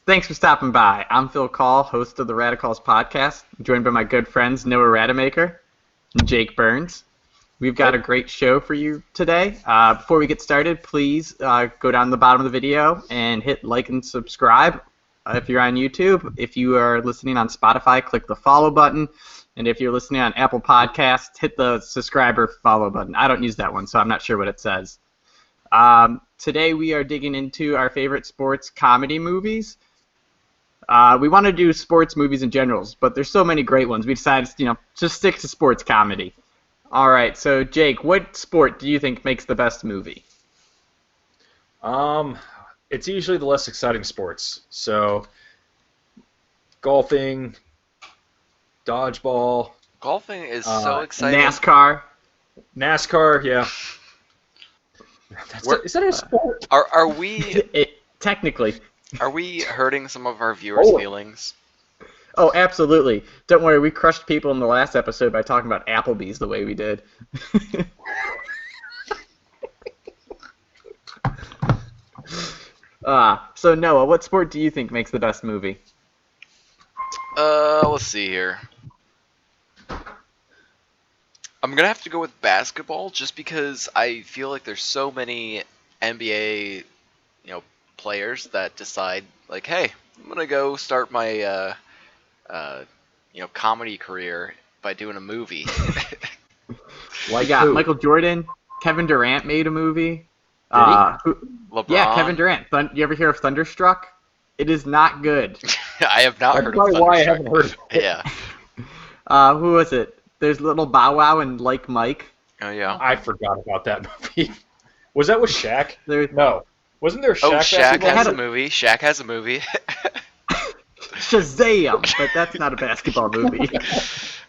Thanks for stopping by. I'm Phil Kall, host of the RadeKalls podcast, joined by my good friends Noah Rademacher and Jake Burns. We've got a great show for you today. Before we get started, please go down to the bottom of the video and hit like and subscribe if you're on YouTube. If you are listening on Spotify, click the follow button. And if you're listening on Apple Podcasts, hit the subscriber follow button. I don't use that one, so I'm not sure what it says. Today we are digging into our favorite sports comedy movies. We want to do sports movies in general, but there's so many great ones. We decided, just stick to sports comedy. All right, so Jake, what sport do you think makes the best movie? It's usually the less exciting sports. So, golfing, dodgeball. Golfing is so exciting. NASCAR, yeah. Is that a sport? Are we technically? Are we hurting some of our viewers' feelings? Oh, absolutely. Don't worry, we crushed people in the last episode by talking about Applebee's the way we did. So Noah, what sport do you think makes the best movie? Let's see here. I'm gonna have to go with basketball just because I feel like there's so many NBA, players that decide like, hey, I'm gonna go start my comedy career by doing a movie. Well, yeah, Michael Jordan, Kevin Durant made a movie. Did he? LeBron. Yeah, Kevin Durant. You ever hear of Thunderstruck? It is not good. I have not heard of That's probably why I Thunderstruck. haven't heard of it. Yeah. Who was it? There's Little Bow Wow and Like Mike. Oh yeah. I forgot about that movie. Was that with Shaq? No. Wasn't there a Shaq? Oh, Shaq basketball? has a movie. Shaq has a movie. Shazam! But that's not a basketball movie.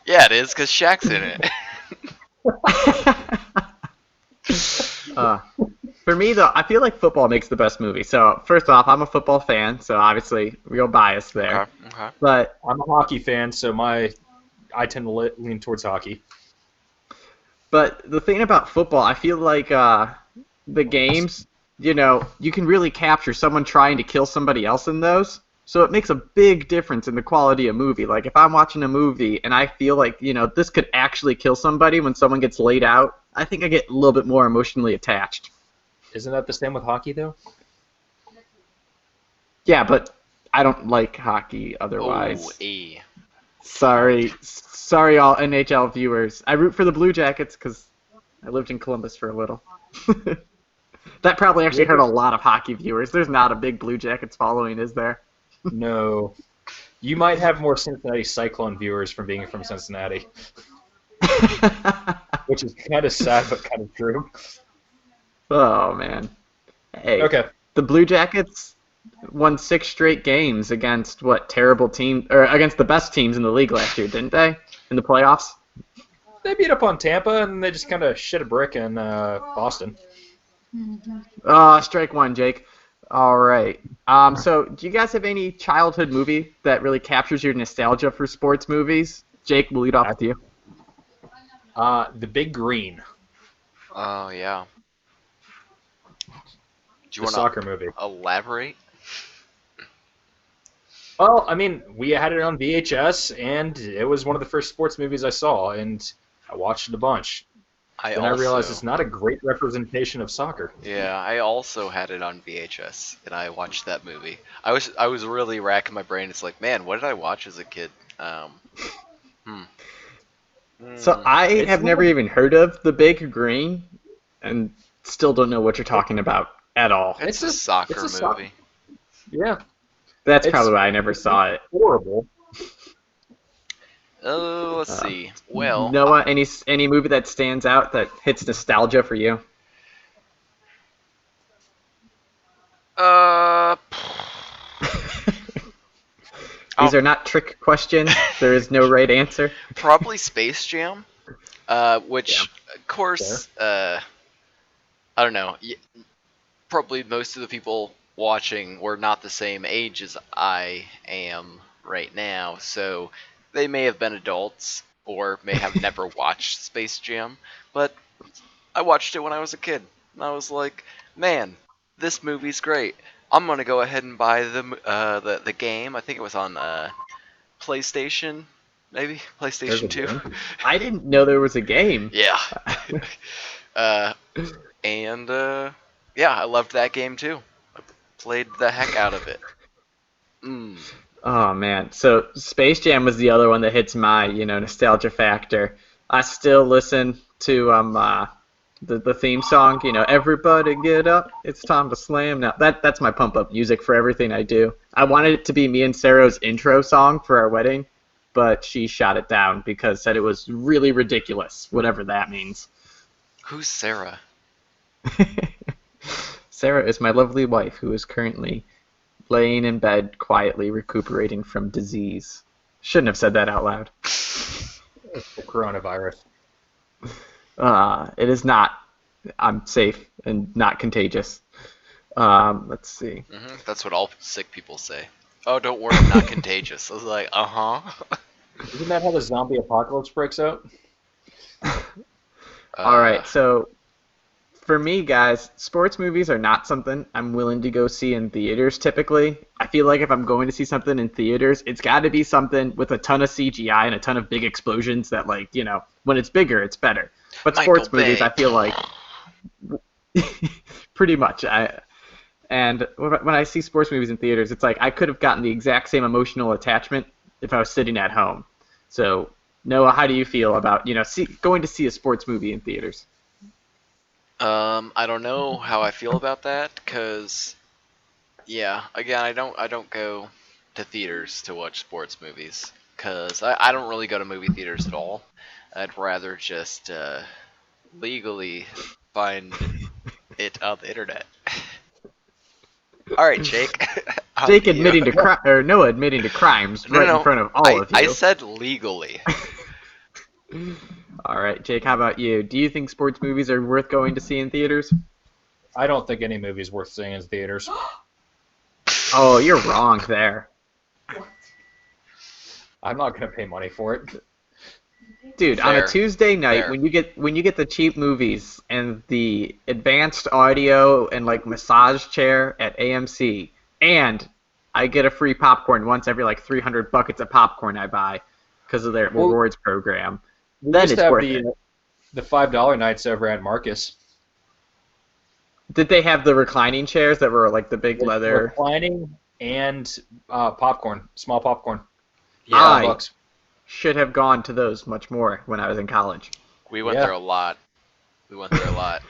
Yeah, it is because Shaq's in it. For me, though, I feel like football makes the best movie. So, first off, I'm a football fan, so obviously real bias there. Okay. But I'm a hockey fan, so I tend to lean towards hockey. But the thing about football, I feel like the games, you can really capture someone trying to kill somebody else in those. So it makes a big difference in the quality of movie. Like if I'm watching a movie and I feel like, this could actually kill somebody when someone gets laid out, I think I get a little bit more emotionally attached. Isn't that the same with hockey, though? Yeah, but I don't like hockey otherwise. Oh, Sorry, all NHL viewers. I root for the Blue Jackets because I lived in Columbus for a little. That probably actually hurt a lot of hockey viewers. There's not a big Blue Jackets following, is there? No. You might have more Cincinnati Cyclone viewers from being from Cincinnati. Which is kind of sad, but kind of true. Oh, man. Hey, Okay. The Blue Jackets won 6 straight games against terrible team, or against the best teams in the league last year, didn't they? In the playoffs? They beat up on Tampa, and they just kind of shit a brick in Boston. Strike one, Jake. All right. So, do you guys have any childhood movie that really captures your nostalgia for sports movies? Jake, we'll lead off with you. The Big Green. Oh yeah. Do you The soccer movie. Elaborate? Well, I mean, we had it on VHS, and it was one of the first sports movies I saw, and I watched it a bunch. I realized it's not a great representation of soccer. Yeah, I also had it on VHS, and I watched that movie. I was really racking my brain. It's like, man, what did I watch as a kid? So I have never even heard of The Big Green, and still don't know what you're talking about at all. It's a soccer movie. Yeah. That's probably why I never saw it. Horrible. Oh, let's see. Well, Noah, any movie that stands out that hits nostalgia for you? These are not trick questions. There is no right answer. Probably Space Jam, which, of course, I don't know. Probably most of the people watching were not the same age as I am right now, so they may have been adults or may have never watched Space Jam, but I watched it when I was a kid, and I was like, man, this movie's great. I'm gonna go ahead and buy the game. I think it was on PlayStation, maybe PlayStation 2. I didn't know there was a game. Yeah. And yeah, I loved that game too. I played the heck out of it. Oh man, so Space Jam was the other one that hits my nostalgia factor. I still listen to the theme song. Everybody get up, it's time to slam. Now that's my pump up music for everything I do. I wanted it to be me and Sarah's intro song for our wedding, but she shot it down because said it was really ridiculous, whatever that means. Who's Sarah? Sarah is my lovely wife who is currently laying in bed quietly recuperating from disease. Shouldn't have said that out loud. The coronavirus. It is not. I'm safe and not contagious. Let's see. Mm-hmm. That's what all sick people say. Oh, don't worry, I'm not contagious. I was like, Isn't that how the zombie apocalypse breaks out? All right, so for me, guys, sports movies are not something I'm willing to go see in theaters typically. I feel like if I'm going to see something in theaters, it's got to be something with a ton of CGI and a ton of big explosions that, when it's bigger, it's better. But sports movies, I feel like, pretty much. And when I see sports movies in theaters, it's like I could have gotten the exact same emotional attachment if I was sitting at home. So, Noah, how do you feel about going to see a sports movie in theaters? I don't know how I feel about that because, yeah, again, I don't go to theaters to watch sports movies because I don't really go to movie theaters at all. I'd rather just legally find it on the internet. All right, Jake. Jake admitting to or Noah admitting to crimes in front of all of you. I said legally. All right, Jake, how about you? Do you think sports movies are worth going to see in theaters? I don't think any movie is worth seeing in theaters. Oh, you're wrong there. I'm not going to pay money for it. Dude, on a Tuesday night, when you get the cheap movies and the advanced audio and massage chair at AMC, and I get a free popcorn once every 300 buckets of popcorn I buy because of their rewards program, then it's worth it. The $5 nights over at Marcus. Did they have the reclining chairs that were the big leather? Reclining and popcorn, small popcorn. Yeah, I should have gone to those much more when I was in college. We went there a lot. Where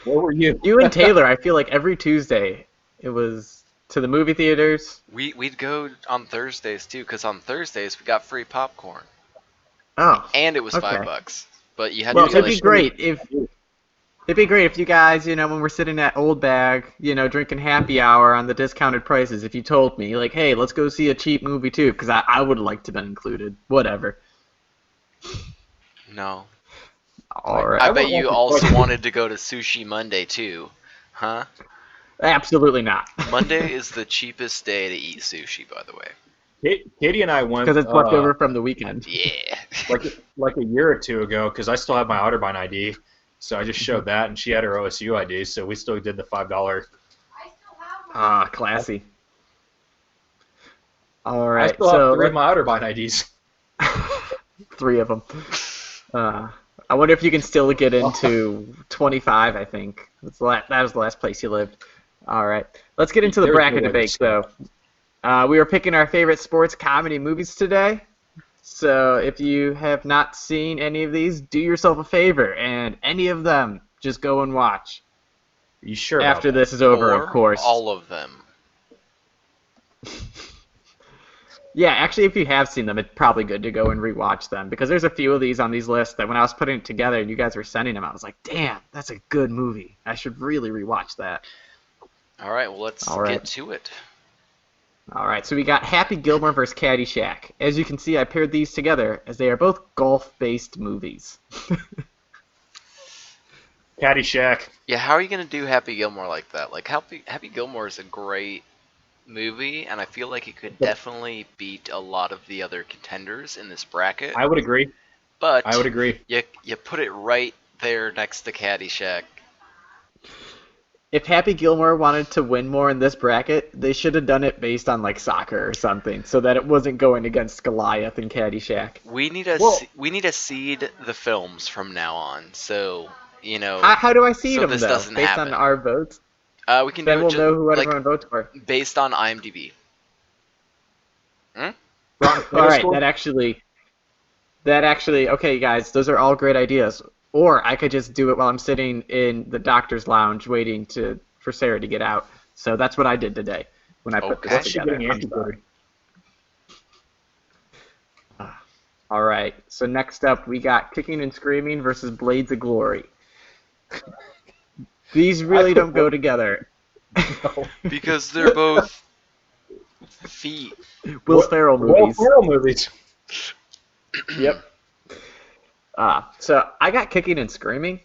were you? You and Taylor, I feel like every Tuesday it was to the movie theaters. We'd go on Thursdays too, because on Thursdays we got free popcorn. Oh. And it was $5, but you had to. Well, it'd be great if you guys, when we're sitting at Old Bag, drinking happy hour on the discounted prices, if you told me hey, let's go see a cheap movie too, because I would have liked to have been included. Whatever. No. All right. I bet you also wanted to go to Sushi Monday too, huh? Absolutely not. Monday is the cheapest day to eat sushi, by the way. Katie and I went because it's left over from the weekend. Yeah. like a year or two ago, because I still have my Otterbein ID, so I just showed that, and she had her OSU ID, so we still did the $5. Ah, classy. All right. I still have 3 of my Otterbein IDs. 3 of them. I wonder if you can still get into 25, I think. That was the last place you lived. All right. Let's get into the bracket debate, though. We were picking our favorite sports comedy movies today. So if you have not seen any of these, do yourself a favor, and any of them, just go and watch. Are you sure? After this is over, or of course. All of them. Yeah, actually, if you have seen them, it's probably good to go and rewatch them, because there's a few of these on these lists that when I was putting it together and you guys were sending them, I was like, damn, that's a good movie. I should really rewatch that. All right, well, let's get to it. All right, so we got Happy Gilmore vs. Caddyshack. As you can see, I paired these together as they are both golf-based movies. Caddyshack. Yeah, how are you going to do Happy Gilmore like that? Happy Gilmore is a great movie, and I feel like it could definitely beat a lot of the other contenders in this bracket. I would agree. But I would agree. You put it right there next to Caddyshack. if Happy Gilmore wanted to win more in this bracket, they should have done it based on like soccer or something, so that it wasn't going against Goliath and Caddyshack. We need to seed the films from now on. So How do I seed so them this though? doesn't Based happen. on our votes? We can Then do it we'll just know who like everyone votes for. based on IMDb. All right, that actually. Okay, guys, those are all great ideas. Or I could just do it while I'm sitting in the doctor's lounge waiting for Sarah to get out. So that's what I did today when I put this together. I'm sorry. All right, so next up we got Kicking and Screaming versus Blades of Glory. These really don't go together. Because they're both feet. Will Ferrell movies. Will Ferrell movies. Yep. So I got Kicking and Screaming.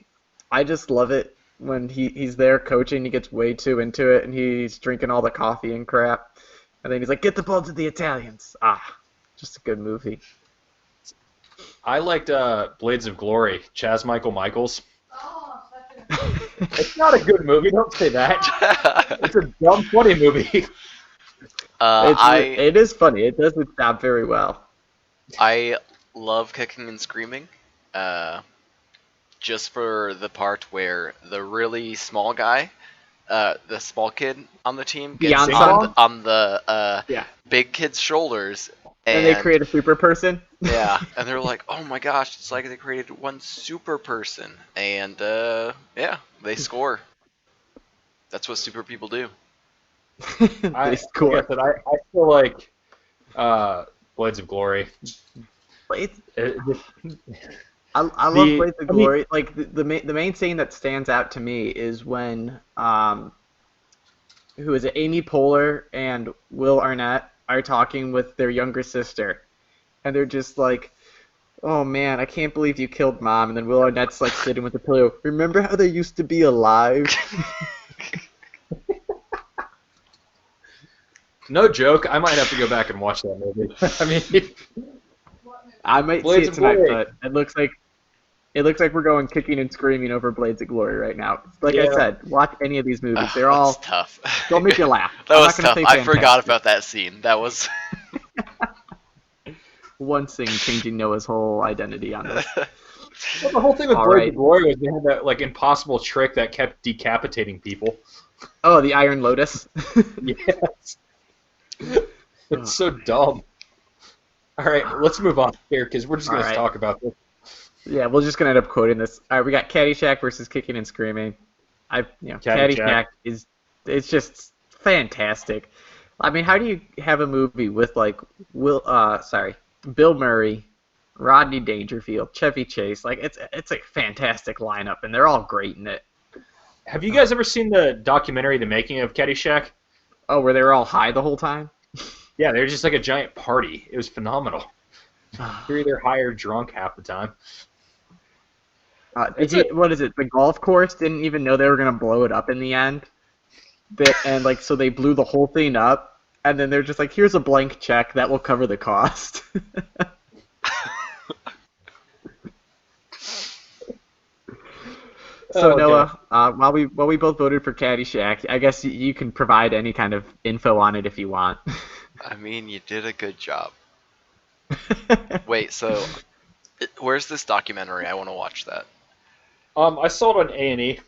I just love it when he's there coaching. He gets way too into it, and he's drinking all the coffee and crap. And then he's like, "Get the ball to the Italians." Just a good movie. I liked Blades of Glory. Chaz Michaels. It's not a good movie. Don't say that. It's a dumb, funny movie. It is funny. It does its job very well. I love Kicking and Screaming, just for the part where the really small guy, the small kid on the team, gets on the big kid's shoulders. And they create a super person? Yeah, and they're like, oh my gosh, it's like they created one super person. And, they score. That's what super people do. They score. I feel like Blades of Glory. I love Blades of Glory. Like the main scene that stands out to me is when who is it? Amy Poehler and Will Arnett are talking with their younger sister, and they're just like, "Oh man, I can't believe you killed Mom." And then Will Arnett's like sitting with the pillow. Remember how they used to be alive? No joke. I might have to go back and watch that movie. I might see it tonight, but it looks like we're going Kicking and Screaming over Blades of Glory right now. Like I said, watch any of these movies. They're all tough. They'll make you laugh. That was tough. I forgot about that scene. That was one scene changing Noah's whole identity on this. Well, the whole thing with Blades of Glory was they had that like impossible trick that kept decapitating people. Oh, the Iron Lotus. Yes. It's so dumb. All right, let's move on here because we're just going to talk about this. Yeah, we're just going to end up quoting this. All right, we got Caddyshack versus Kicking and Screaming. Caddyshack it's just fantastic. I mean, how do you have a movie with like Bill Murray, Rodney Dangerfield, Chevy Chase? Like it's a fantastic lineup, and they're all great in it. Have you guys ever seen the documentary The Making of Caddyshack? Oh, where they were all high the whole time? Yeah, they were just like a giant party. It was phenomenal. You're either high or drunk half the time. What is it? The golf course didn't even know they were going to blow it up in the end. So they blew the whole thing up, and then they're just like, here's a blank check that will cover the cost. So Noah, while we both voted for Caddyshack, I guess you can provide any kind of info on it if you want. I mean, you did a good job. Wait, so where's this documentary? I want to watch that. I saw it on A&E.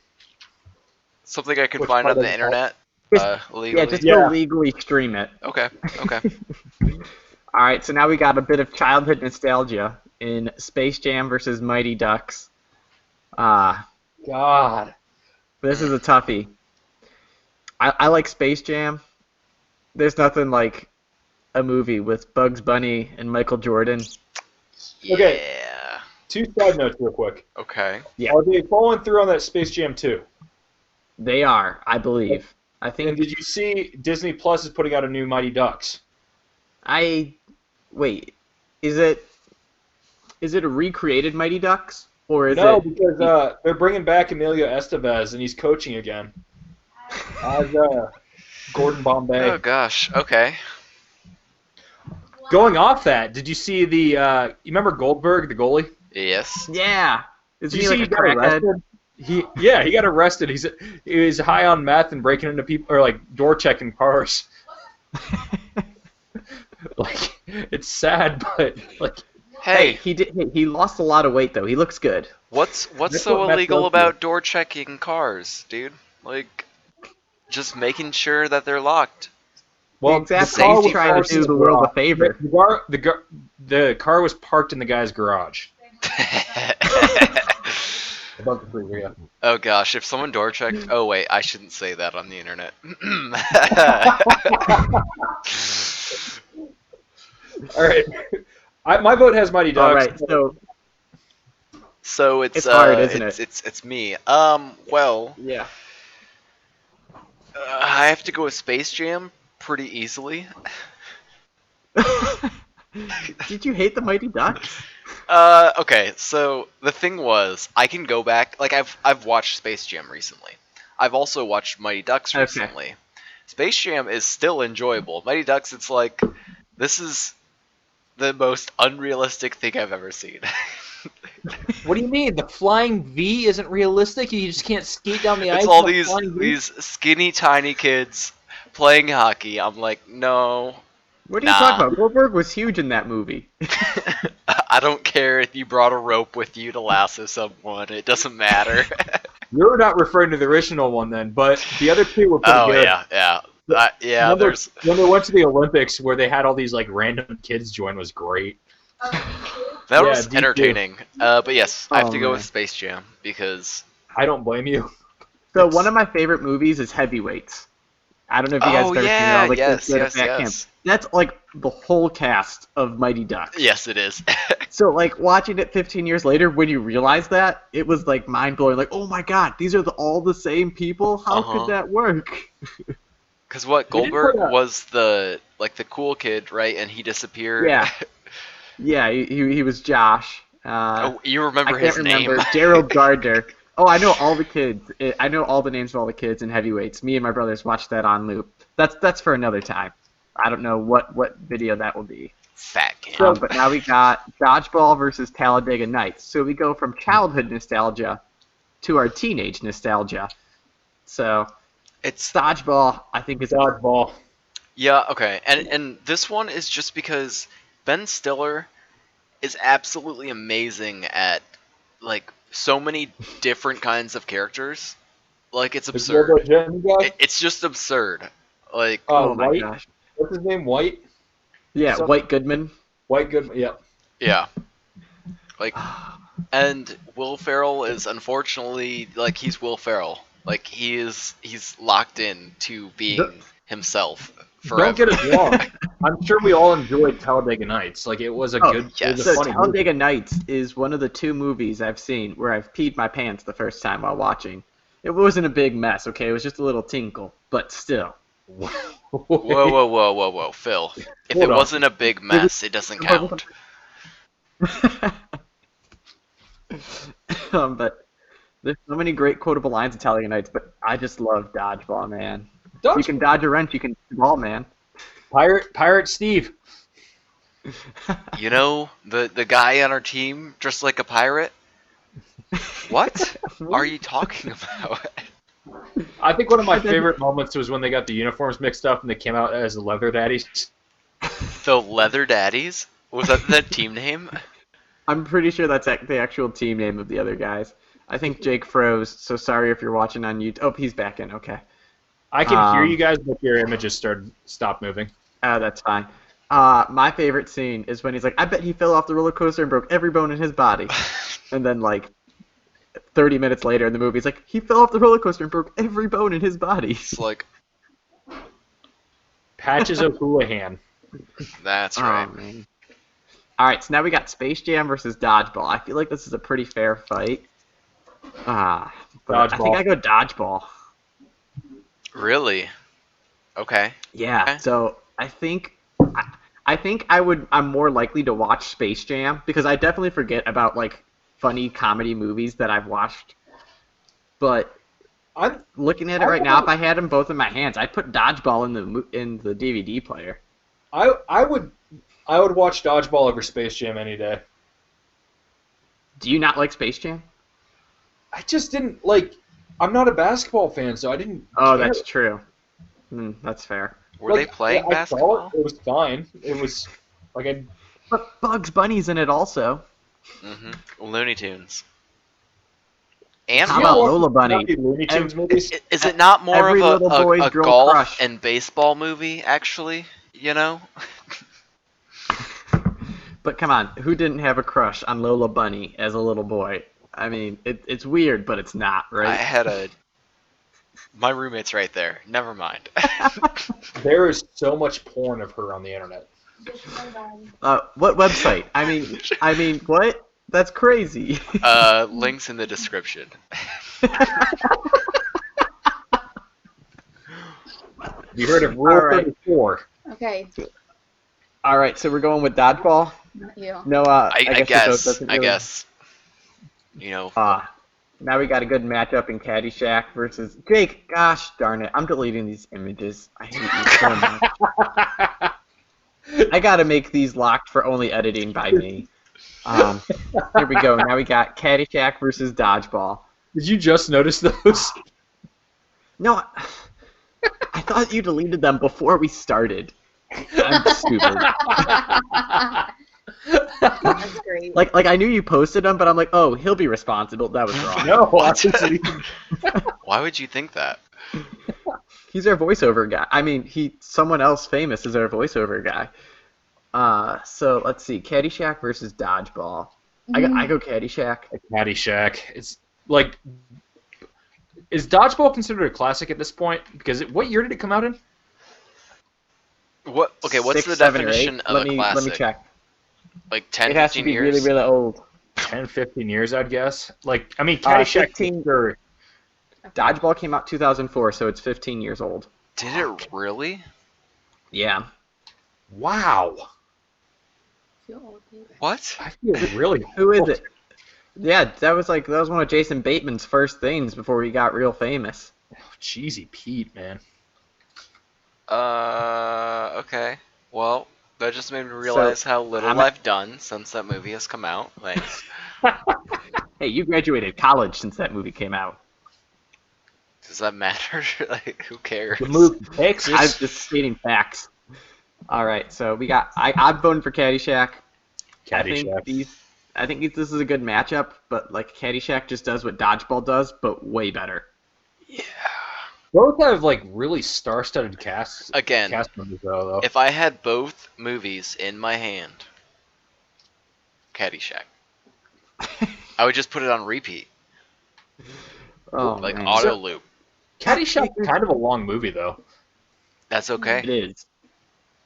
Something I can find on the internet legally? Yeah, just go legally stream it. Okay. All right, so now we got a bit of childhood nostalgia in Space Jam versus Mighty Ducks. God. This is a toughie. I like Space Jam. There's nothing like a movie with Bugs Bunny and Michael Jordan. Yeah. Okay. 2 side notes real quick. Okay. Yeah. Are they following through on that Space Jam 2? They are, I believe. I think. And did you see Disney Plus is putting out a new Mighty Ducks? Wait. Is it a recreated Mighty Ducks? Or is because they're bringing back Emilio Estevez, and he's coaching again. As Gordon Bombay. Oh, gosh. Okay. Going off that, did you see the... you remember Goldberg, the goalie? Yes. Yeah. Did you see he got arrested? He got arrested. He was high on meth and breaking into people, or like door checking cars. Like, it's sad, but like. Hey, he lost a lot of weight though. He looks good. What's so illegal about door checking cars, dude? Like, just making sure that they're locked. Well, exactly. He's trying to do the world a favor. The car was parked in the guy's garage. Oh gosh, if someone door checked, oh wait, I shouldn't say that on the internet. All right, my vote has Mighty Ducks. All right, so it's hard, isn't it? It's me. Well, yeah. I have to go with Space Jam pretty easily. Did you hate the Mighty Ducks? Okay, so the thing was, I can go back. Like, I've watched Space Jam recently. I've also watched Mighty Ducks recently. Okay. Space Jam is still enjoyable. Mighty Ducks, it's like, this is the most unrealistic thing I've ever seen. What do you mean? The flying V isn't realistic? You just can't skate down the ice? It's all these skinny, tiny kids playing hockey. I'm like, no. What are you talking about? Goldberg was huge in that movie. I don't care if you brought a rope with you to lasso someone. It doesn't matter. You're not referring to the original one then, but the other two were pretty good. Yeah. When they went to the Olympics where they had all these like random kids join was great. That was entertaining. But yes, I have to go with Space Jam because... I don't blame you. So one of my favorite movies is Heavyweights. I don't know if you guys have ever seen it. Yes. That's like the whole cast of Mighty Ducks. Yes, it is. So like watching it 15 years later, when you realize that, it was like mind blowing. Like, oh my god, these are all the same people. How could that work? Because Goldberg was the cool kid, right? And he disappeared. Yeah, he was Josh. You remember his name? Gerald Gardner. Oh, I know all the kids. I know all the names of all the kids in Heavyweights. Me and my brothers watched that on loop. That's for another time. I don't know what video that will be. Fat kid. So, but now we got Dodgeball versus Talladega Nights. So we go from childhood nostalgia to our teenage nostalgia. So it's Dodgeball. I think is Dodgeball. Yeah. Okay. And this one is just because Ben Stiller is absolutely amazing at like so many different kinds of characters. Like, it's absurd. It's just absurd. Like, oh my gosh. What's his name? White? Yeah, White Goodman. White Goodman, yeah. Yeah. Like, and Will Ferrell is unfortunately, like, he's Will Ferrell. Like, he's locked in to being himself forever. Don't get us wrong. I'm sure we all enjoyed Talladega Nights. Like, it was a good, yes. It was a funny Talladega movie. Nights is one of the 2 movies I've seen where I've peed my pants the first time while watching. It wasn't a big mess, okay? It was just a little tinkle, but still. Whoa, Phil. If it wasn't a big mess, it doesn't count. But there's so many great quotable lines in Talladega Nights, but I just love Dodgeball, man. You can dodge a wrench, you can ball, man. Pirate Steve. You know, the guy on our team dressed like a pirate? What are you talking about? I think one of my favorite moments was when they got the uniforms mixed up and they came out as the Leather Daddies. The Leather Daddies? Was that the team name? I'm pretty sure that's the actual team name of the other guys. I think Jake froze, so sorry if you're watching on YouTube. Oh, he's back in, okay. I can hear you guys, but your images stopped moving. Oh, that's fine. My favorite scene is when he's like, I bet he fell off the roller coaster and broke every bone in his body. And then, like, 30 minutes later in the movie, he's like, he fell off the roller coaster and broke every bone in his body. It's like... Patches O'Houlihan. That's right. Oh, man. All right, so now we got Space Jam versus Dodgeball. I feel like this is a pretty fair fight. But I think I go Dodgeball. Really? Okay. Yeah. Okay. So I think I'm more likely to watch Space Jam because I definitely forget about like funny comedy movies that I've watched. But I'm looking at it right now. If I had them both in my hands, I'd put Dodgeball in the DVD player. I would watch Dodgeball over Space Jam any day. Do you not like Space Jam? I just didn't like. I'm not a basketball fan, so I didn't. Oh, care. that's true. That's fair. Were they playing basketball? It was fine. It was like But Bugs Bunny's in it also. Looney Tunes. And how about Lola Bunny? Looney Tunes movies? Is it not more Every of little boy's a girl golf crush. and baseball movie, actually? You know? But come on, who didn't have a crush on Lola Bunny as a little boy? I mean, it's weird, but it's not, right? I had my roommate's right there. Never mind. There is so much porn of her on the internet. What website? I mean, what? That's crazy. Links in the description. You heard of Rule 34. Okay. All right, so we're going with dodgeball. Not you. No, I guess. You know. Now we got a good matchup in Caddyshack versus Jake. Gosh darn it, I'm deleting these images. I hate you so much. I gotta make these locked for only editing by me. Here we go. Now we got Caddyshack versus dodgeball. Did you just notice those? No, I thought you deleted them before we started. I'm stupid. That's great. Like I knew you posted them, but I'm like, oh, he'll be responsible. That was wrong. No, Why would you think that? He's our voiceover guy. I mean, someone else famous is our voiceover guy. So let's see, Caddyshack versus dodgeball. I go Caddyshack. Caddyshack. It's like, is dodgeball considered a classic at this point? Because what year did it come out in? What? Okay, what's 6, the 7, definition of a classic? Let me check. Like 10, it has 15 to be years? really, really old. 10, 15 years, I'd guess. Like, I mean, Caddyshack. 15. Dodgeball came out 2004, so it's 15 years old. Did it really? Yeah. Wow. What? I feel really. Who is it? Yeah, that was one of Jason Bateman's first things before he got real famous. Oh, Cheesy Pete, man. Okay. Well, that just made me realize how little I've done since that movie has come out. Thanks. Hey, you graduated college since that movie came out. Does that matter? Like, who cares? The movie Texas. I'm just stating facts. All right, so we got. I'm voting for Caddyshack. Caddyshack. I think this is a good matchup, but like Caddyshack just does what dodgeball does, but way better. Yeah. Both have like really star-studded casts. Again, cast members, though. If I had both movies in my hand, Caddyshack, I would just put it on repeat. Oh, like man. auto loop. Caddyshack is kind of a long movie, though. That's okay. It is.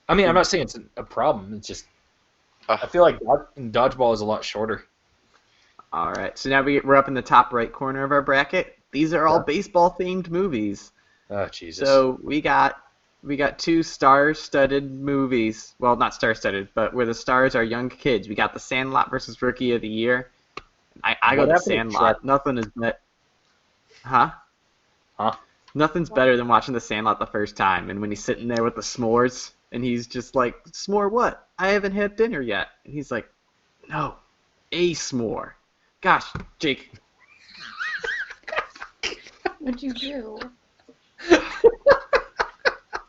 I mean, I'm not saying it's a problem. It's just I feel like dodgeball is a lot shorter. All right, so now we're up in the top right corner of our bracket. These are all baseball-themed movies. Oh, Jesus. So we got 2 star-studded movies. Well, not star-studded, but where the stars are young kids. We got The Sandlot versus Rookie of the Year. I go The Sandlot. Nothing is better. Huh? Nothing's better than watching The Sandlot the first time, and when he's sitting there with the s'mores, and he's just like, s'more what? I haven't had dinner yet. And he's like, no, a s'more. Gosh, Jake. What'd you do?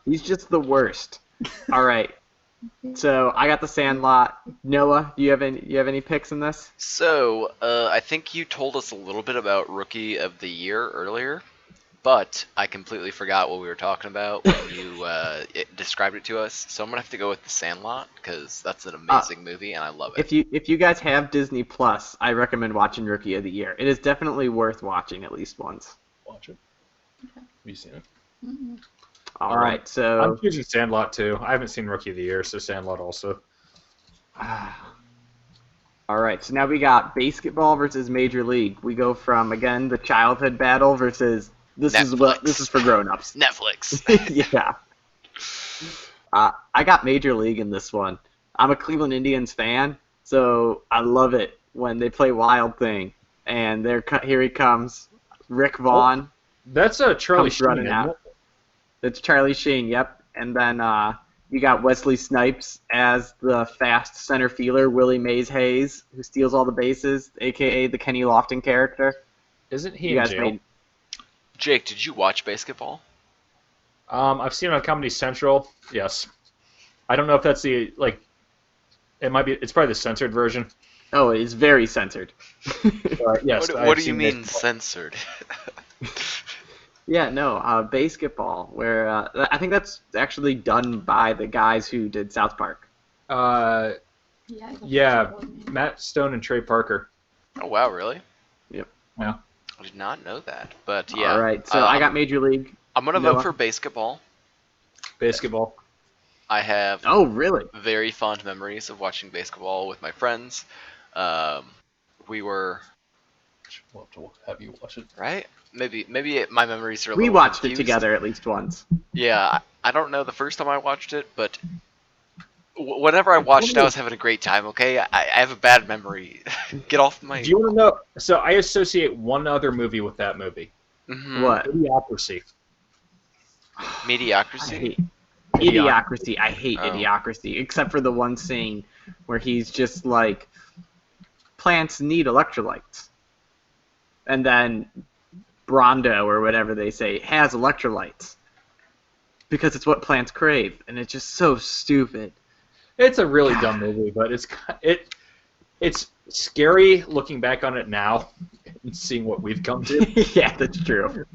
He's just the worst. All right. So I got The Sandlot. Noah, do you have any picks in this? So I think you told us a little bit about Rookie of the Year earlier, but I completely forgot what we were talking about when you described it to us. So I'm gonna have to go with The Sandlot because that's an amazing movie and I love it. If you guys have Disney Plus, I recommend watching Rookie of the Year. It is definitely worth watching at least once. Watch it. Have you seen it? Mm-hmm. All right, so I'm choosing Sandlot too. I haven't seen Rookie of the Year, so Sandlot also. All right, so now we got basketball versus Major League. We go from again the childhood battle versus this is for grown-ups. Netflix. Yeah. I got Major League in this one. I'm a Cleveland Indians fan, so I love it when they play Wild Thing, and here he comes, Rick Vaughn. That's a Charlie Sheen running out. That's Charlie Sheen, yep. And then you got Wesley Snipes as the fast center fielder, Willie Mays Hayes, who steals all the bases, a.k.a. the Kenny Lofton character. Isn't he You in guys jail? made. Jake, did you watch Basketball? I've seen it on Comedy Central. Yes. I don't know if that's the It might be. It's probably the censored version. Oh, it's very censored. Yes. What do you mean censored? Yeah, no, Basketball, where I think that's actually done by the guys who did South Park. Yeah, Matt Stone and Trey Parker. Oh wow, really? Yep. Yeah. I did not know that, but yeah. All right, so I got Major League. I'm gonna vote for Basketball. Basketball. I have Oh, really? very fond memories of watching Basketball with my friends. We were. We'll have to have you watch it. Right? Maybe my memories are a We little watched confused. it together at least once. Yeah, I don't know the first time I watched it, but whenever I watched it, I was having a great time. Okay, I have a bad memory. Get off my. Do you want to know? So I associate one other movie with that movie. Mhm. What? Idiocracy. Mediocrity. Idiocracy. I hate Oh. Idiocracy, except for the one scene where he's just like, plants need electrolytes. And then Brondo, or whatever they say, has electrolytes. Because it's what plants crave. And it's just so stupid. It's a really dumb movie, but it's scary looking back on it now and seeing what we've come to. Yeah, that's true.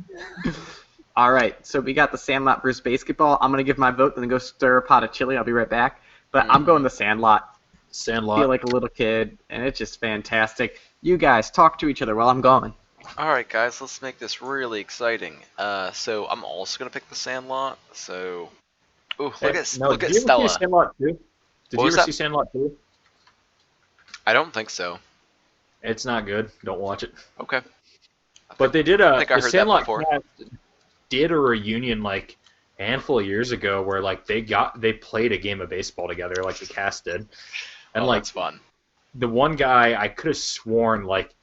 All right, so we got the Sandlot versus Basketball. I'm going to give my vote, then go stir a pot of chili. I'll be right back. But I'm going the Sandlot. Sandlot. I feel like a little kid, and it's just fantastic. You guys talk to each other while I'm going. All right, guys, let's make this really exciting. So I'm also gonna pick the Sandlot. So, ooh, look at Stella. Did you ever see Sandlot 2? Did What you was ever that? see Sandlot 2? I don't think so. It's not good. Don't watch it. Okay. But they did I think I the heard that Sandlot before. cast did a reunion like a handful of years ago where like they played a game of baseball together, like the cast did. And like that's fun. the one guy, I could have sworn like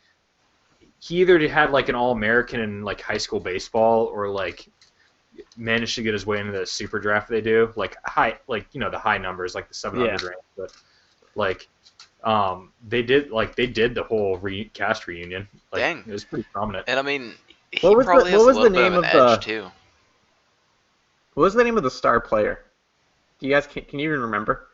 he either had like an All-American in like high school baseball or like managed to get his way into the super draft they do, like the high numbers, like the 700 range, but like they did the whole cast reunion. Like, Dang. It was pretty prominent. And I mean, he What was probably has a the little bit name of an of edge too. What was the name of the star player? Do you guys can you even remember?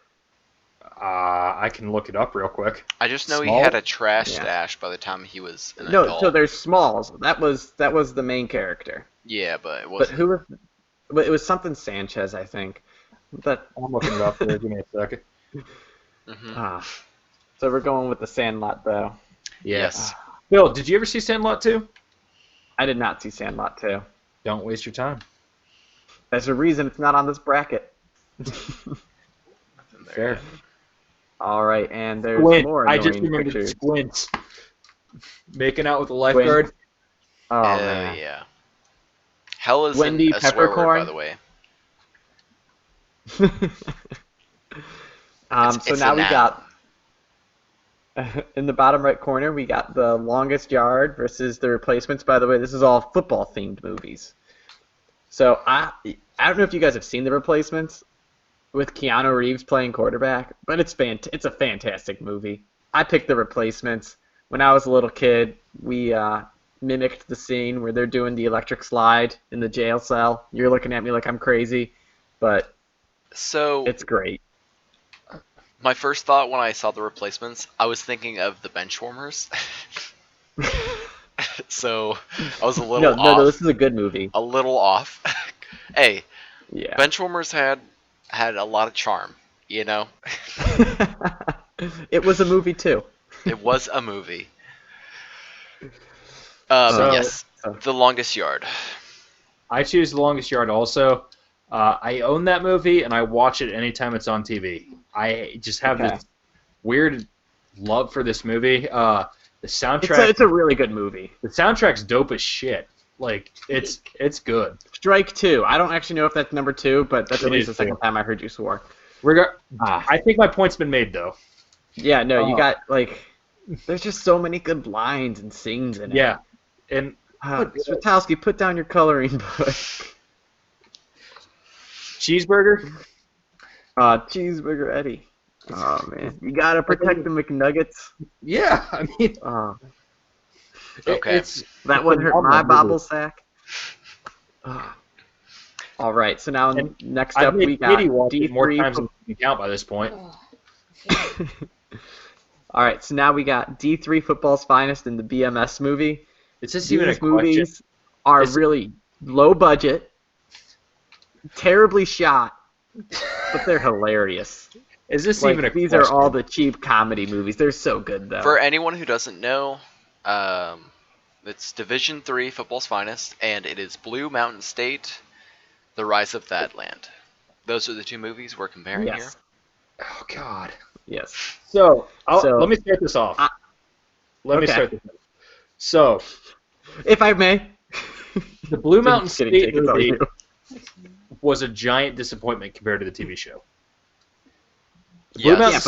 I can look it up real quick. I just know Small? he had a trash Yeah. stash by the time he was an No, adult. so there's Smalls. That was the main character. Yeah, but it But wasn't. who was? But it was something Sanchez, I think. But I'm looking it up there. Give me a second. Mhm. So we're going with the Sandlot, though. Yes. Bill, did you ever see Sandlot 2? I did not see Sandlot 2. Don't waste your time. There's a reason it's not on this bracket. Fair. All right, and there's Squint. more I annoying just remembered pictures. Squint. Making out with the lifeguard. Oh, Hell man. yeah. Hell isn't Wendy a swear word, by Peppercorn? the way. So It's now a we noun. got in the bottom right corner, we got The Longest Yard versus The Replacements. By the way, this is all football-themed movies. So I don't know if you guys have seen The Replacements with Keanu Reeves playing quarterback, but it's a fantastic movie. I picked The Replacements. When I was a little kid, we mimicked the scene where they're doing the electric slide in the jail cell. You're looking at me like I'm crazy, but So, it's great. my first thought when I saw The Replacements, I was thinking of the Benchwarmers. So, I was a little off. No, this is a good movie. A little off. Hey, Yeah. Benchwarmers had a lot of charm, you know? It was a movie too. It was a movie. So- Yes, The Longest Yard. I choose The Longest Yard also. I own that movie, and I watch it anytime it's on TV. I just have Okay. this weird love for this movie. The soundtrack, It's a really good movie. the soundtrack's dope as shit. Like, it's good. Strike 2. I don't actually know if that's number 2, but that's at It least is the second two. time I heard you swore. I think my point's been made, though. Yeah, no, you Oh. got, there's just so many good lines and scenes in it. Yeah, and Switalski, put down your coloring book. Cheeseburger. Cheeseburger Eddie. Oh, man. You gotta protect the McNuggets. Yeah, I mean, Okay. That wouldn't hurt my bobble sack. All right, so now next up we got D3 more D3. times than you can count by this point. All right, so now we got D3 Football's Finest in the BMS movie. Is this even a These question? movies are really low budget, terribly shot, but they're hilarious. Is this Like, even a these question? are all the cheap comedy movies. They're so good, though. For anyone who doesn't know, it's Division III Football's Finest, and it is Blue Mountain State, The Rise of Thadland. Those are the two movies we're comparing here. Oh, God. Yes. So let me start this off. Let me start this off. So, if I may, the Blue Mountain Just kidding, State Jake, it's all movie you. was a giant disappointment compared to the TV show. Yes. Yeah,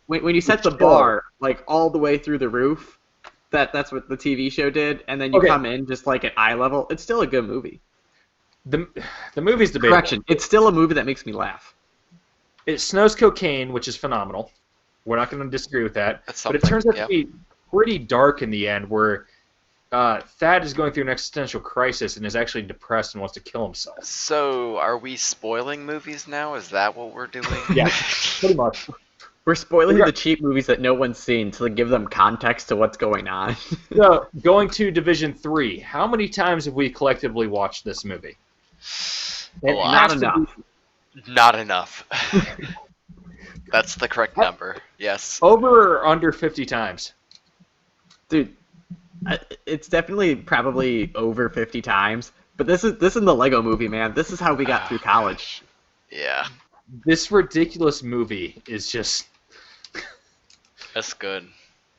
but when you set the bar like all the way through the roof, that's what the TV show did, and then you come in just like at eye level, it's still a good movie. The movie's debatable. Correction, it's still a movie that makes me laugh. It snows cocaine, which is phenomenal. We're not going to disagree with that. But it turns out to be pretty dark in the end, where Thad is going through an existential crisis and is actually depressed and wants to kill himself. So, are we spoiling movies now? Is that what we're doing? Yeah, pretty much. We're spoiling the cheap movies that no one's seen to give them context to what's going on. So, going to Division 3, how many times have we collectively watched this movie? Not enough. Not enough. That's the correct number. Yes. Over or under 50 times? Dude, it's definitely probably over 50 times. But this is the Lego movie, man. This is how we got through college. Yeah. This ridiculous movie is just... That's good.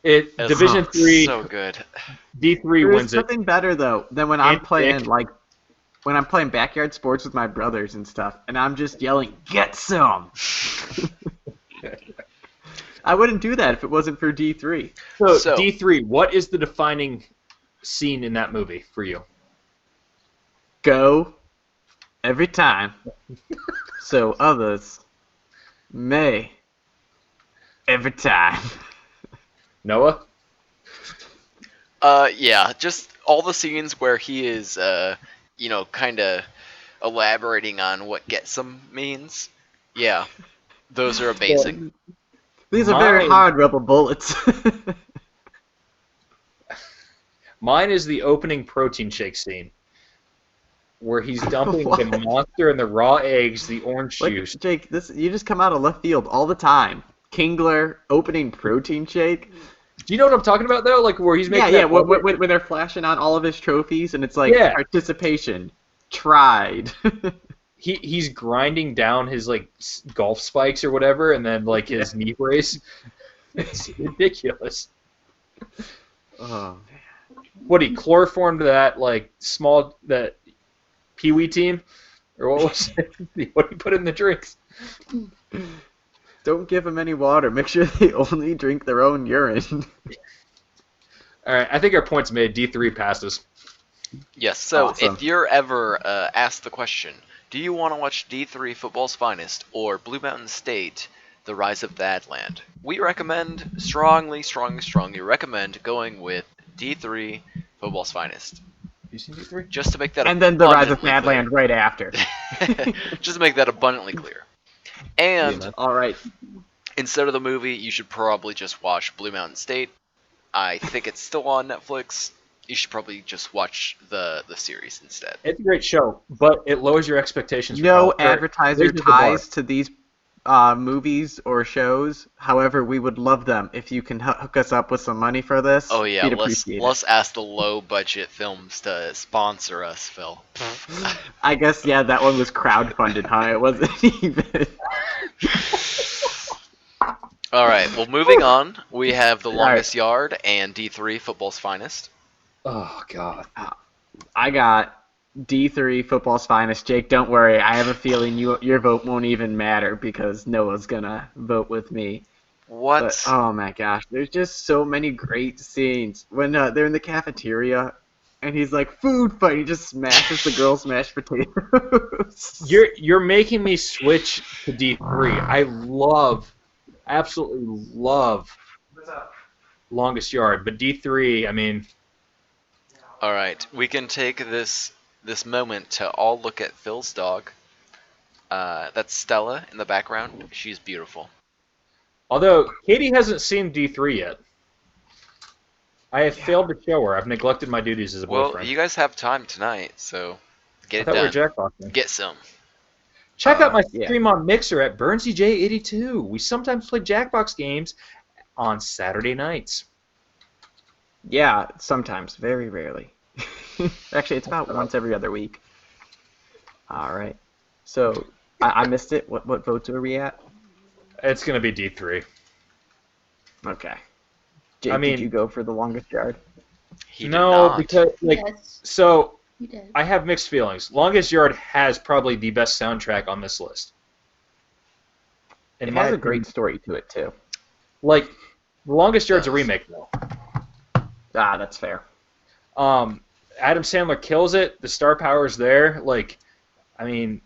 Division 3, so good. D3 There's wins it. nothing better though than when I'm playing when I'm playing backyard sports with my brothers and stuff, and I'm just yelling, "Get some!" I wouldn't do that if it wasn't for D3. So D3, what is the defining scene in that movie for you? Go every time, so others may every time. Noah? Yeah, just all the scenes where he is, kind of elaborating on what "get some" means. Yeah, those are amazing. These are very hard rubber bullets. Mine is the opening protein shake scene, where he's dumping the monster and the raw eggs, the orange juice. Jake, you just come out of left field all the time. Kingler opening protein shake. Do you know what I'm talking about though? Like where he's making when they're flashing on all of his trophies and it's like participation tried. He's grinding down his like golf spikes or whatever, and then like his knee brace. It's ridiculous. Oh man. What he chloroformed that that Pee-wee team, or what was it? What he put in the drinks? Don't give them any water. Make sure they only drink their own urine. All right, I think our point's made. D3 passes. Yes, so Awesome. if you're ever asked the question, do you want to watch D3 Football's Finest or Blue Mountain State, The Rise of Thadland? We recommend, strongly recommend going with D3 Football's Finest. You seen D3? Just to make that And then The Rise of abundantly Thadland right after. clear. Just to make that abundantly clear. And All right. instead of the movie, you should probably just watch Blue Mountain State. I think it's still on Netflix. You should probably just watch the series instead. It's a great show, but it lowers your expectations. No advertiser ties to these movies or shows. However, we would love them if you can hook us up with some money for this. Oh yeah, We'd appreciate let's ask the low budget films to sponsor us, Phil. I guess that one was crowdfunded, huh? It wasn't even. All right, well, moving on, we have The Longest Yard and D3 Football's Finest. Oh God. I got D3 Football's Finest. Jake, don't worry. I have a feeling your vote won't even matter because Noah's gonna vote with me. What? But, oh my gosh, there's just so many great scenes when they're in the cafeteria and he's like, "Food fight!" He just smashes the girl's mashed potatoes. You're making me switch to D3. I absolutely love Longest Yard, but D3, I mean, All right, we can take this moment to all look at Phil's dog. That's Stella in the background. She's beautiful. Although Katie hasn't seen D3 yet. I have failed to show her. I've neglected my duties as a Well, boyfriend. you guys have time tonight, so get I it thought we were done. jackboxing. Get some. Check out my Yeah. stream on Mixer at BurnsEJ82. We sometimes play Jackbox games on Saturday nights. Yeah, sometimes, very rarely. Actually, it's about once every other week. All right. So I missed it. What votes are we at? It's going to be D3. Okay. Jake, I mean- did you go for the longest yard? He did No, not. because Yes, so you did. I have mixed feelings. Longest Yard has probably the best soundtrack on this list. It my Mm. has a opinion. great story to it too. Like, The Longest Yard's a Does. remake though. Ah, that's fair. Adam Sandler kills it. The star power's there. Like, I mean,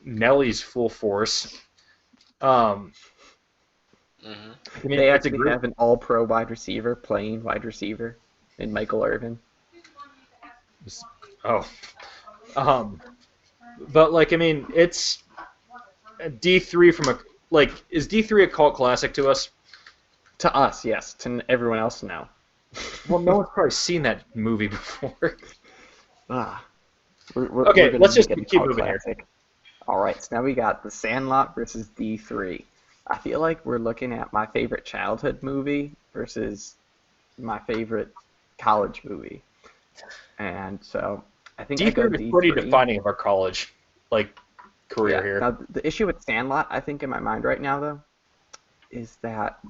Nelly's full force. Mhm. I mean, They it's a actually great. have an all-pro wide receiver playing wide receiver in Michael Irvin. Oh. But like, I mean, it's a D3 from a like. Is D3 a cult classic to us? To us, yes. To everyone else, no. Well, no one's probably seen that movie before. Ah. Okay, gonna let's just make it a keep cult moving here. classic. All right, so now we got The Sandlot versus D3. I feel like we're looking at my favorite childhood movie versus my favorite college movie. And so I think I go D3 is pretty D3. defining of our college like career Yeah. here. Now, the issue with Sandlot, I think, in my mind right now, though, is that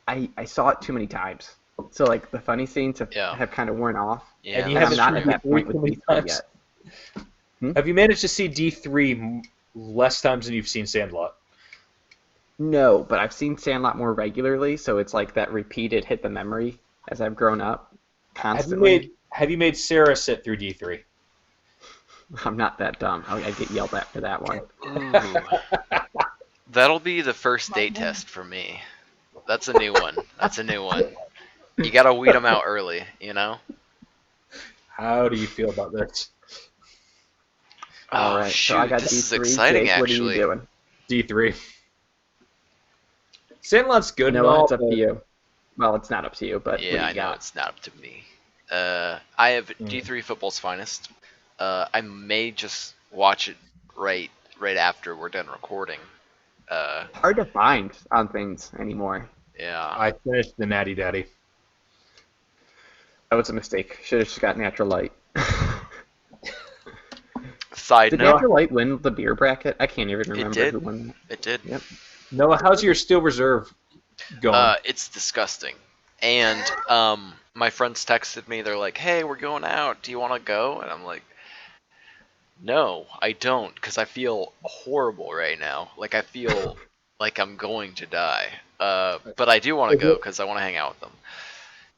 I saw it too many times. So, like, the funny scenes Yeah. have kind of worn off. Yeah, And you And haven't I'm not seen at that D3 point with too many D3 times. yet. Have you managed to see D3 less times than you've seen Sandlot? No, but I've seen Sandlot more regularly, so it's like that repeated hit the memory as I've grown up constantly. Have you made Sarah sit through D3? I'm not that dumb. I get yelled at for that one. Ooh. That'll be the first date test for me. That's a new one. That's a new one. You gotta weed them out early, you know? How do you feel about this? All Oh, right, shoot. so I got This is D3. exciting, Jake, what are actually. you doing? D3. Sandlot's good and No, all, it's up but to you. Well, it's not up to you, but what do Yeah, you I know got? it's not up to me. I have D3 Football's Finest. I may just watch it right after we're done recording. Hard to find on things anymore. Yeah. I finished the Natty Daddy. That was a mistake. Should have just got Natural Light. Side Did note, Natural Light win the beer bracket? I can't even remember did. who won that. it did. Yep. Noah, how's your Steel Reserve going? It's disgusting. And my friends texted me. They're like, "Hey, we're going out. Do you want to go?" And I'm like, "No, I don't, because I feel horrible right now. Like I feel like I'm going to die. But I do want to go because I want to hang out with them.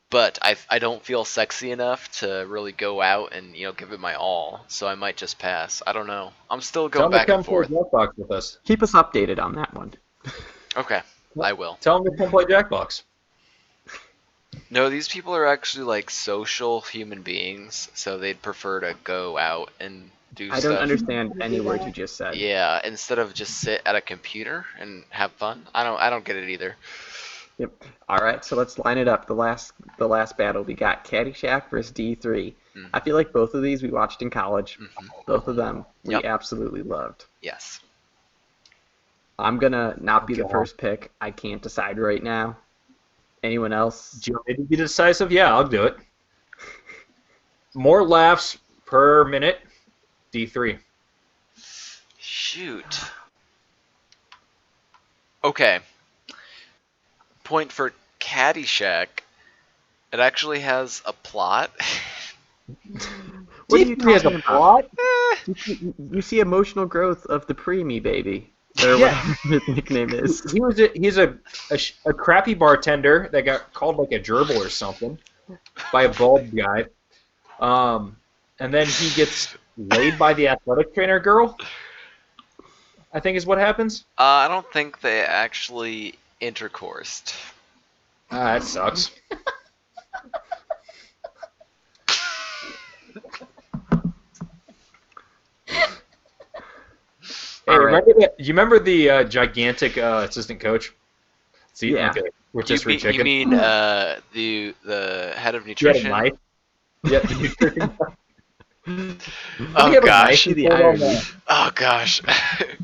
But I don't feel sexy enough to really go out and give it my all. So I might just pass. I don't know. I'm still Tell going him to back come and play forth. Jackbox with us. Keep us updated on that one. Okay, I will. Tell him to come play Jackbox. No, these people are actually like social human beings, so they'd prefer to go out and do I stuff. don't understand any word you just said. Yeah, instead of just sit at a computer and have fun. I don't get it either. Yep. All right, so let's line it up. The last battle we got Caddyshack versus D3. Mhm. I feel like both of these we watched in college. Mhm. Both of them we Yep. absolutely loved. Yes. I'm gonna not be the God. first pick. I can't decide right now. Anyone else? Do you want me to be decisive? Yeah, I'll do it. More laughs per minute. D3. Shoot. Okay. Point for Caddyshack. It actually has a plot. What are you D3 has a talking about? plot? You see emotional growth of the preemie baby. Or Yeah. whatever his nickname is. He's a crappy bartender that got called like a gerbil or something by a bald guy. And then he gets laid by the athletic trainer girl, I think is what happens. I don't think they actually intercoursed. That sucks. All right. You remember the gigantic assistant coach? See, Yeah. like a rotisserie You chicken. mean the head of He had a nutrition? knife. Yeah, the nutrition. Oh He have a gosh. knife The and pulled on irony. the- Oh gosh.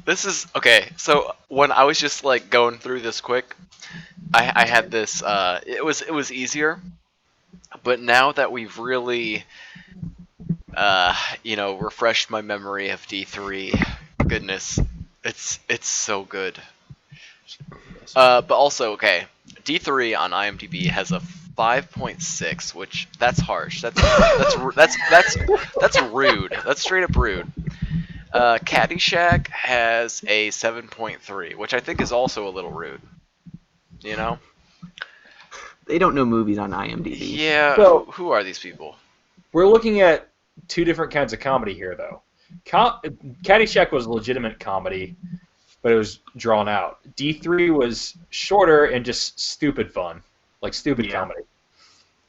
This is okay. So when I was just like going through this quick, I had this. It was easier, but now that we've really refreshed my memory of D3, goodness, it's so good. But also, okay, D3 on IMDb has a 5.6, which that's harsh. That's rude. That's straight up rude. Caddyshack has a 7.3, which I think is also a little rude. You know? They don't know movies on IMDb. Yeah. So- who are these people? We're looking at two different kinds of comedy here, though. Caddyshack was a legitimate comedy, but it was drawn out. D3 was shorter and just stupid fun, like stupid comedy.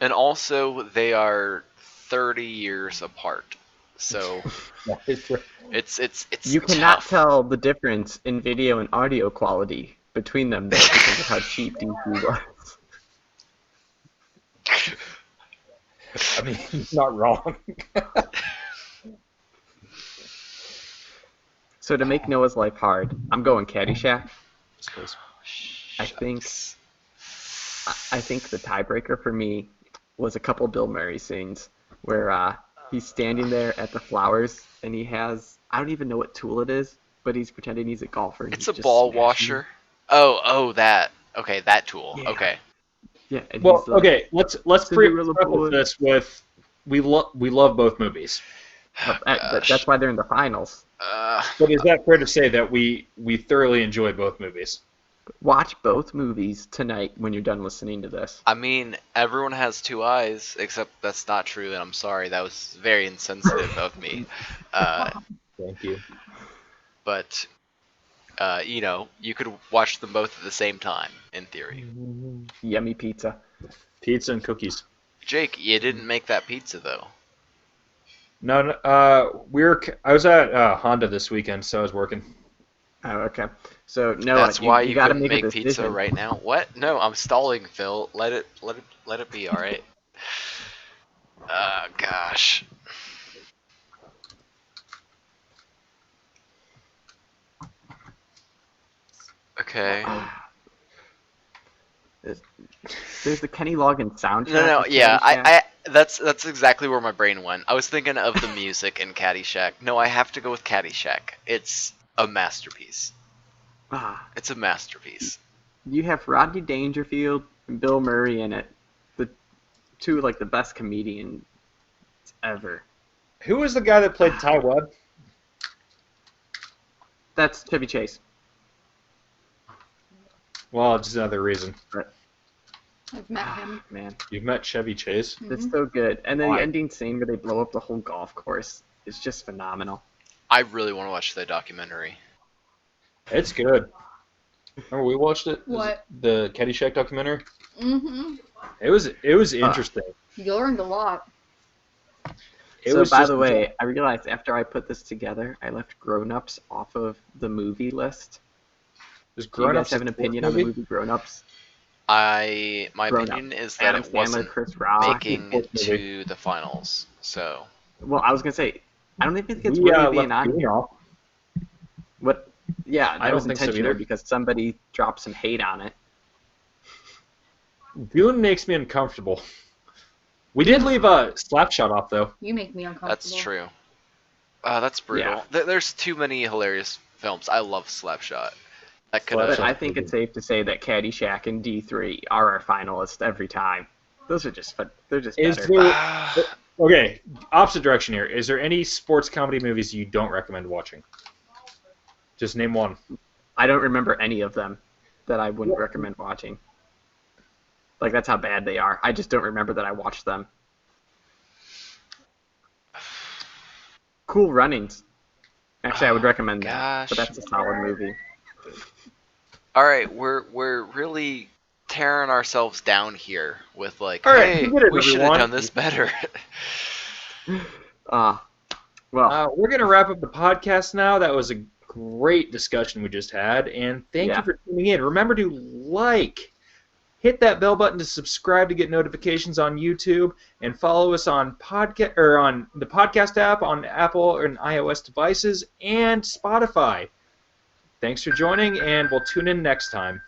And also, they are 30 years apart. So it's You cannot tough. tell the difference in video and audio quality between them, though, because of how cheap DC was. I mean, he's not wrong. So to make Noah's life hard, I'm going Caddyshack. I think the tiebreaker for me was a couple Bill Murray scenes where he's standing there at the flowers and he has, I don't even know what tool it is, but he's pretending he's a golfer. And It's he's a just ball smashing washer. Oh, that. Okay, that tool. Yeah. Okay. Yeah. And Well, he's like, okay, let's Cinderella preface boy. this with we love both movies. But Gosh. that's why they're in the finals. But is that fair to say that we thoroughly enjoy both movies? Watch both movies tonight when you're done listening to this. I mean, everyone has two eyes, except that's not true, and I'm sorry. That was very insensitive of me. Thank you. But, you could watch them both at the same time, in theory. Yummy pizza. Pizza and cookies. Jake, you didn't make that pizza, though. No, I was at Honda this weekend, so I was working. Oh, okay. So no, That's why you you gotta couldn't make a make pizza decision. right now. What? No, I'm stalling, Phil. Let it be. All right. Gosh. Okay. There's the Kenny Loggins soundtrack. No, of yeah, Caddyshack. that's exactly where my brain went. I was thinking of the music in Caddyshack. No, I have to go with Caddyshack. It's a masterpiece. It's a masterpiece. You have Rodney Dangerfield and Bill Murray in it. The two like the best comedians ever. Who was the guy that played Ty Webb? That's Chevy Chase. Well, just another reason. I've met him. Man, You've met Chevy Chase. it's so good. And then Why? the ending scene where they blow up the whole golf course is just phenomenal. I really want to watch that documentary. It's good. Remember we watched it? What? The Caddyshack documentary? Mm-hmm. It was interesting. You learned a lot. It So was by just the way, I realized after I put this together, I left Grown Ups off of the movie list. Does Do you Grown guys Ups have an opinion on the movie Grown Ups? My Grown opinion is that Adam it Sandler, wasn't Chris Rock. making it movie. to the finals. So Well, I was gonna say, I don't even think it's We really being left on Goon here. off. What? Yeah, I that don't was think so intentional either. because somebody dropped some hate on it. Goon makes me uncomfortable. We did leave a Slapshot off though. You make me uncomfortable. that's true. That's brutal. Yeah. There's too many hilarious films. I love Slapshot. That could But have. I think it's safe to say that Caddyshack and D3 are our finalists every time. Those are just fun. They're just Is better. there okay? Opposite direction here. Is there any sports comedy movies you don't recommend watching? Just name one. I don't remember any of them that I wouldn't recommend watching. Like, that's how bad they are. I just don't remember that I watched them. Cool Runnings. Actually, I would recommend that, gosh. but that's a solid movie. All right, we're really tearing ourselves down here with like, All right, hey, we get it, we should have everyone. done this better. Well, We're gonna wrap up the podcast now. That was a great discussion we just had, and thank Yeah. you for tuning in. Remember to hit that bell button to subscribe to get notifications on YouTube, and follow us on on the podcast app on Apple and iOS devices and Spotify. Thanks for joining, and we'll tune in next time.